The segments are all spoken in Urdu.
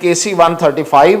KC-135।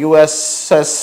USS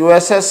USS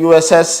USS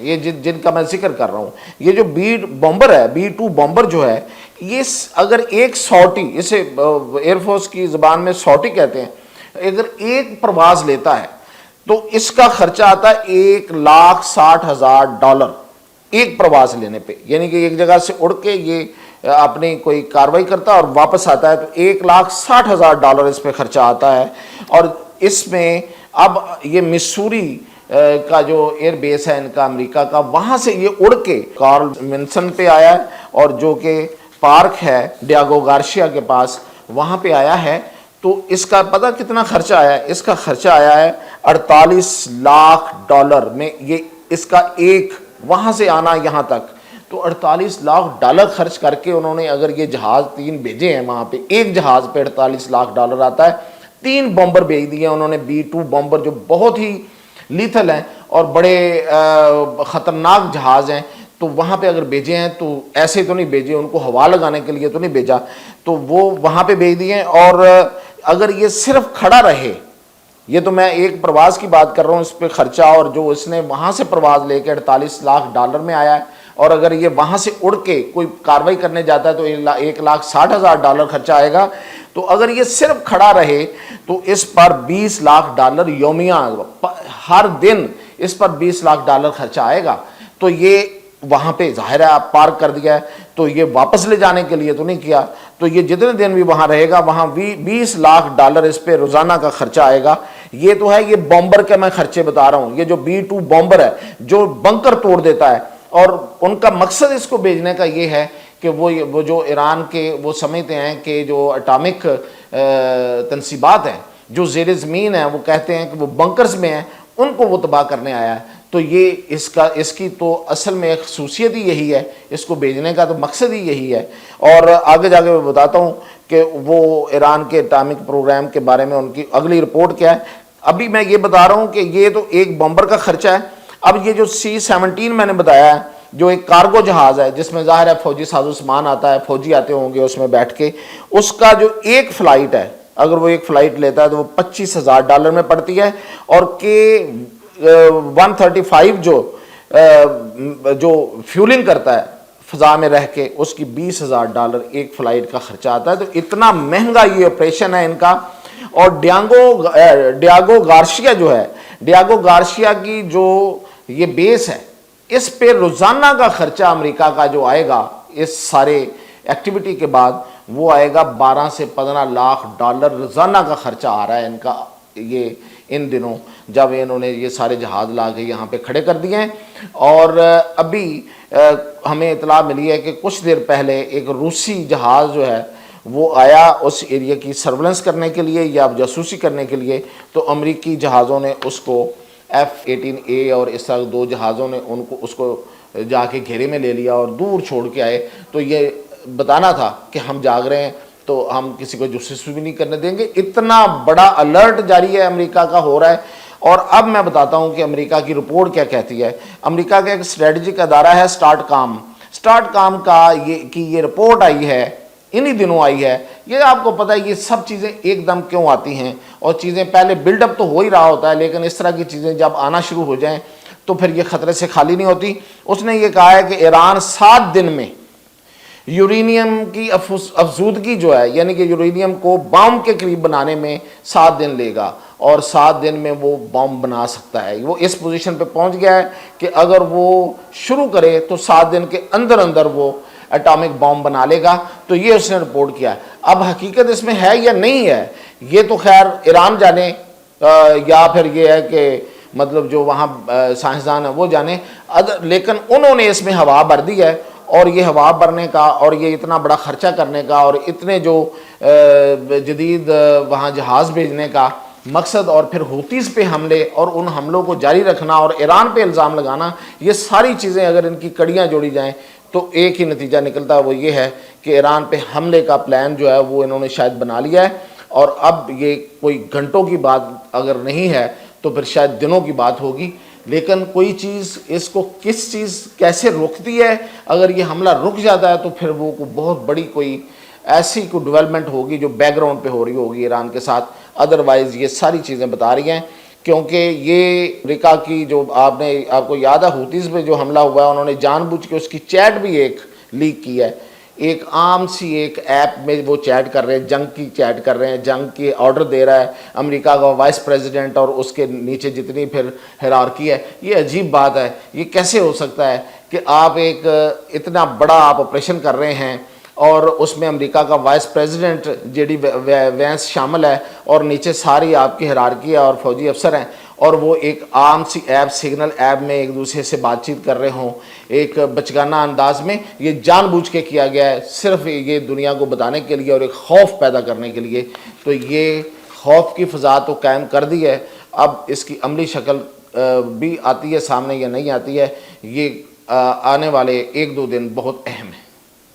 یہ جن کا میں ذکر کر رہا ہوں، یہ جو بامبر ہے، B-2 بامبر جو ہے، یہ اگر ایک سوٹی، اسے ایئر فورس کی زبان میں سوٹی کہتے ہیں، اگر ایک پرواز لیتا ہے تو اس کا خرچہ آتا ہے $1,60,000 ایک پرواز لینے پہ، یعنی کہ ایک جگہ سے اڑ کے یہ اپنی کوئی کاروائی کرتا ہے اور واپس آتا ہے تو $1,60,000 اس پہ خرچہ آتا ہے۔ اور اس میں اب یہ مسوری کا جو ایئر بیس ہے ان کا امریکہ کا، وہاں سے یہ اڑ کے کارل ونسن پہ آیا ہے، اور جو کہ پارک ہے ڈیاگو گارشیا کے پاس، وہاں پہ آیا ہے۔ تو اس کا پتہ کتنا خرچہ آیا ہے؟ اس کا خرچہ آیا ہے $48 لاکھ میں، یہ اس کا ایک وہاں سے آنا یہاں تک، تو $48 لاکھ خرچ کر کے انہوں نے اگر یہ جہاز 3 بھیجے ہیں وہاں پہ، ایک جہاز پہ $48 لاکھ آتا ہے، 3 بمبر بھیج دیے انہوں نے، B-2 بمبر جو بہت ہی لیتھل ہیں اور بڑے خطرناک جہاز ہیں، تو وہاں پہ اگر بھیجے ہیں تو ایسے تو نہیں بھیجے، ان کو ہوا لگانے کے لیے تو نہیں بھیجا، تو وہ وہاں پہ بھیج دیے۔ اور اگر یہ صرف کھڑا رہے، یہ تو میں ایک پرواز کی بات کر رہا ہوں، اس پہ خرچہ، اور جو اس نے وہاں سے پرواز لے کے $48 لاکھ میں آیا ہے، اور اگر یہ وہاں سے اڑ کے کوئی کاروائی کرنے جاتا ہے تو $1,60,000 خرچہ آئے گا۔ تو اگر یہ صرف کھڑا رہے تو اس پر $20 لاکھ یومیہ، ہر دن اس پر $20 لاکھ خرچہ آئے گا۔ تو یہ وہاں پہ ظاہر ہے آپ پارک کر دیا ہے، تو یہ واپس لے جانے کے لیے تو نہیں کیا، تو یہ جتنے دن بھی وہاں رہے گا وہاں $20 لاکھ اس پہ روزانہ کا خرچہ آئے گا۔ یہ تو ہے یہ بامبر کے میں خرچے بتا رہا ہوں، یہ جو B-2 بامبر ہے جو بنکر توڑ دیتا ہے، اور ان کا مقصد اس کو بھیجنے کا یہ ہے کہ وہ جو ایران کے، وہ سمجھتے ہیں کہ جو اٹامک تنصیبات ہیں جو زیر زمین ہیں، وہ کہتے ہیں کہ وہ بنکرز میں ہیں، ان کو وہ تباہ کرنے آیا ہے۔ تو یہ اس کی تو اصل میں ایک خصوصیت ہی یہی ہے، اس کو بھیجنے کا تو مقصد ہی یہی ہے۔ اور آگے جا کے میں بتاتا ہوں کہ وہ ایران کے اٹامک پروگرام کے بارے میں ان کی اگلی رپورٹ کیا ہے۔ ابھی میں یہ بتا رہا ہوں کہ یہ تو ایک بمبر کا خرچہ ہے۔ اب یہ جو C-17 میں نے بتایا ہے، جو ایک کارگو جہاز ہے جس میں ظاہر ہے فوجی ساز و سامان آتا ہے، فوجی آتے ہوں گے اس میں بیٹھ کے، اس کا جو ایک فلائٹ ہے، اگر وہ ایک فلائٹ لیتا ہے تو وہ $25,000 میں پڑتی ہے، اور K-135 جو فیولنگ کرتا ہے فضا میں رہ کے، اس کی $20,000 ایک فلائٹ کا خرچہ آتا ہے۔ تو اتنا مہنگا یہ آپریشن ہے ان کا۔ اور ڈیاگو گارشیا جو ہے، ڈیاگو گارشیا کی جو یہ بیس ہے، اس پہ روزانہ کا خرچہ امریکہ کا جو آئے گا اس سارے ایکٹیویٹی کے بعد، وہ آئے گا $12 سے $15 لاکھ روزانہ کا خرچہ آ رہا ہے ان کا، یہ ان دنوں جب انہوں نے یہ سارے جہاز لا کے یہاں پہ کھڑے کر دیے ہیں۔ اور ابھی ہمیں اطلاع ملی ہے کہ کچھ دیر پہلے ایک روسی جہاز جو ہے وہ آیا اس ایریا کی سرولنس کرنے کے لیے یا جاسوسی کرنے کے لیے، تو امریکی جہازوں نے اس کو F-18A اور اس طرح 2 جہازوں نے اس کو جا کے گھیرے میں لے لیا اور دور چھوڑ کے آئے۔ تو یہ بتانا تھا کہ ہم جاگ رہے ہیں، تو ہم کسی کو جاسوسی بھی نہیں کرنے دیں گے۔ اتنا بڑا الرٹ جاری ہے امریکہ کا ہو رہا ہے۔ اور اب میں بتاتا ہوں کہ امریکہ کی رپورٹ کیا کہتی ہے۔ امریکہ کا ایک اسٹریٹجک ادارہ ہے سٹارٹ کام کا یہ رپورٹ آئی ہے، انہی دنوں آئی ہے۔ یہ آپ کو پتہ ہے یہ سب چیزیں ایک دم کیوں آتی ہیں، اور چیزیں پہلے بلڈ اپ تو ہو ہی رہا ہوتا ہے، لیکن اس طرح کی چیزیں جب آنا شروع ہو جائیں تو پھر یہ خطرے سے خالی نہیں ہوتی۔ اس نے یہ کہا ہے کہ ایران 7 دن میں یورینیم کی افزودگی جو ہے، یعنی کہ یورینیم کو بام کے قریب بنانے میں 7 دن لے گا، اور 7 دن میں وہ بام بنا سکتا ہے۔ وہ اس پوزیشن پہ پہنچ گیا ہے کہ اگر وہ شروع کرے تو 7 دن کے اندر وہ اٹامک بام بنا لے گا۔ تو یہ اس نے رپورٹ کیا ہے۔ اب حقیقت اس میں ہے یا نہیں ہے یہ تو خیر ایران جانے، یا پھر یہ ہے کہ مطلب جو وہاں سائنسدان ہیں وہ جانے، لیکن انہوں نے اس میں ہوا بھر دی ہے۔ اور یہ ہوا بھرنے کا اور یہ اتنا بڑا خرچہ کرنے کا اور اتنے جو جدید وہاں جہاز بھیجنے کا مقصد، اور پھر ہوتیز پہ حملے اور ان حملوں کو جاری رکھنا اور ایران پہ الزام لگانا، یہ ساری چیزیں اگر ان کی کڑیاں جوڑی جائیں تو ایک ہی نتیجہ نکلتا ہے، وہ یہ ہے کہ ایران پہ حملے کا پلان جو ہے وہ انہوں نے شاید بنا لیا ہے۔ اور اب یہ کوئی گھنٹوں کی بات اگر نہیں ہے تو پھر شاید دنوں کی بات ہوگی۔ لیکن کوئی چیز اس کو کس چیز کیسے روکتی ہے، اگر یہ حملہ رک جاتا ہے تو پھر وہ بہت بڑی کوئی ایسی کوئی ڈیولپمنٹ ہوگی جو بیک گراؤنڈ پہ ہو رہی ہوگی ایران کے ساتھ۔ ادروائز یہ ساری چیزیں بتا رہی ہیں کیونکہ یہ امریکہ کی جو آپ کو یاد ہے ہوتیز پہ جو حملہ ہوا ہے، انہوں نے جان بوجھ کے اس کی چیٹ بھی ایک لیک کی ہے، ایک عام سی ایک ایپ میں وہ چیٹ کر رہے ہیں، جنگ کی چیٹ کر رہے ہیں، جنگ کی آرڈر دے رہا ہے امریکہ کا وائس پریزیڈنٹ اور اس کے نیچے جتنی پھر ہیرارکی ہے۔ یہ عجیب بات ہے، یہ کیسے ہو سکتا ہے کہ آپ ایک اتنا بڑا آپ آپریشن کر رہے ہیں اور اس میں امریکہ کا vice president J D Vance شامل ہے اور نیچے ساری آپ کی ہیرارکی ہے اور فوجی افسر ہیں، اور وہ ایک عام سی ایپ سگنل ایپ میں ایک دوسرے سے بات چیت کر رہے ہوں ایک بچگانہ انداز میں۔ یہ جان بوجھ کے کیا گیا ہے، صرف یہ دنیا کو بتانے کے لیے اور ایک خوف پیدا کرنے کے لیے۔ تو یہ خوف کی فضا تو قائم کر دی ہے، اب اس کی عملی شکل بھی آتی ہے سامنے یا نہیں آتی ہے، یہ آنے والے 1-2 دن بہت اہم ہے۔